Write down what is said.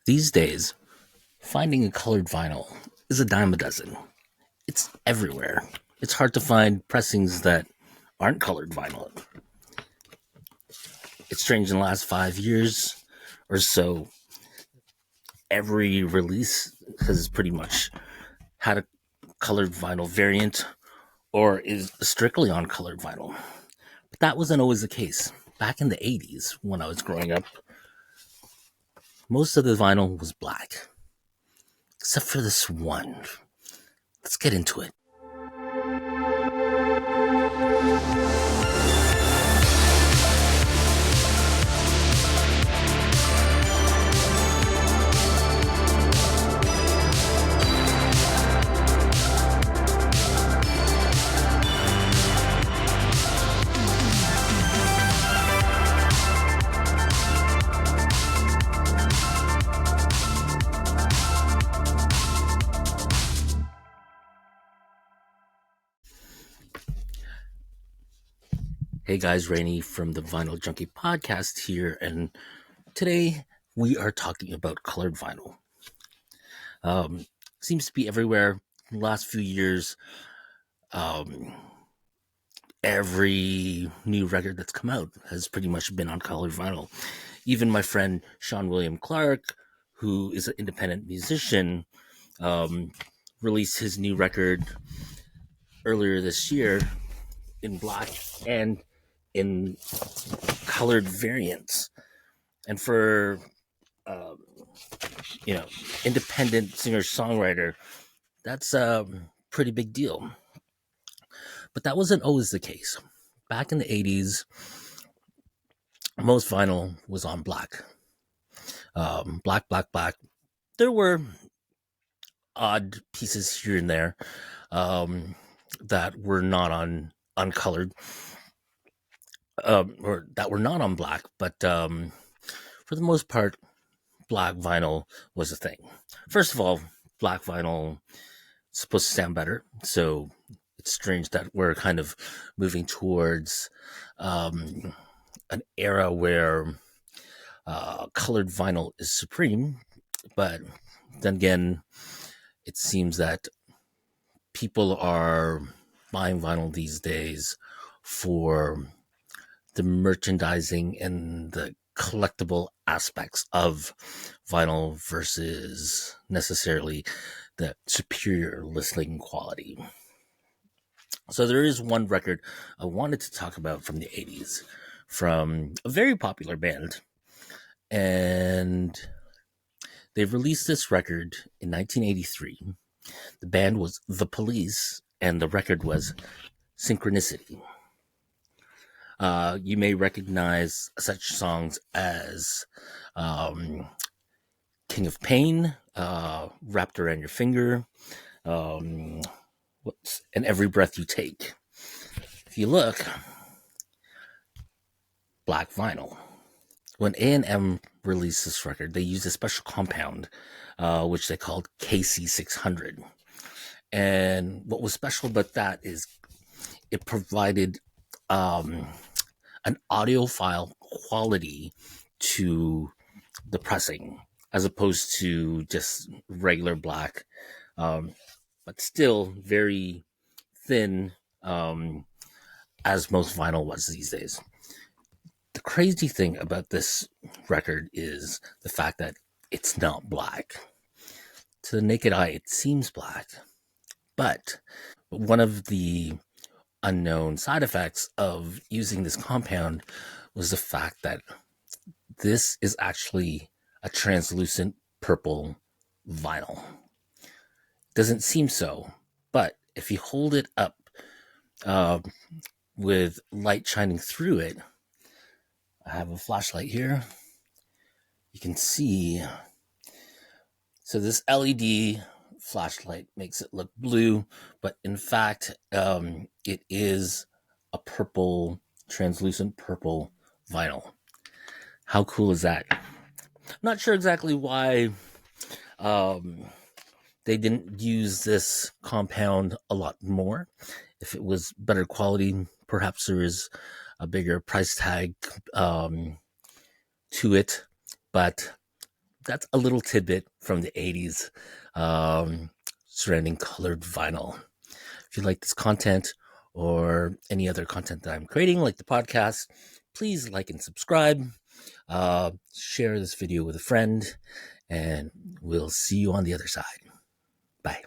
These days, finding a colored vinyl is a dime a dozen. It's everywhere. It's hard to find pressings that aren't colored vinyl. It's strange, in the last 5 years or so, every release has pretty much had a colored vinyl variant or is strictly on colored vinyl. But that wasn't always the case. Back in the 80s, when I was growing up, most of the vinyl was black, except for this one. Let's get into it. Hey guys, Rainey from the Vinyl Junkie podcast here, and today we are talking about colored vinyl. Seems to be everywhere. In the last few years, every new record that's come out has pretty much been on colored vinyl. Even my friend Sean William Clark, who is an independent musician, released his new record earlier this year in black and in colored variants. And for independent singer-songwriter, that's a pretty big deal. But that wasn't always the case. Back in the 80s, most vinyl was on black. Black. There were odd pieces here and there that were not on uncolored, or that were not on black, but for the most part, black vinyl was a thing. First of all, black vinyl is supposed to sound better, so it's strange that we're kind of moving towards an era where colored vinyl is supreme. But then again, it seems that people are buying vinyl these days for the merchandising and the collectible aspects of vinyl versus necessarily the superior listening quality. So there is one record I wanted to talk about from the 80s, from a very popular band, and they released this record in 1983. The band was The Police, and the record was Synchronicity. You may recognize such songs as King of Pain, Wrapped Around Your Finger, and Every Breath You Take. If you look, black vinyl. When A&M released this record, they used a special compound, which they called KC600. And what was special about that is it provided an audiophile quality to the pressing, as opposed to just regular black, but still very thin, as most vinyl was these days. The crazy thing about this record is the fact that it's not black. To the naked eye, it seems black, but one of the unknown side effects of using this compound was the fact that this is actually a translucent purple vinyl. Doesn't seem so, but if you hold it up with light shining through it, I have a flashlight here, you can see. So this LED flashlight makes it look blue, but in fact, it is a purple, translucent purple vinyl. How cool is that? I'm not sure exactly why they didn't use this compound a lot more. If it was better quality, perhaps there is a bigger price tag to it, but that's a little tidbit from the 80s surrounding colored vinyl. If you like this content or any other content that I'm creating, like the podcast, please like and subscribe. Share this video with a friend, and we'll see you on the other side. Bye.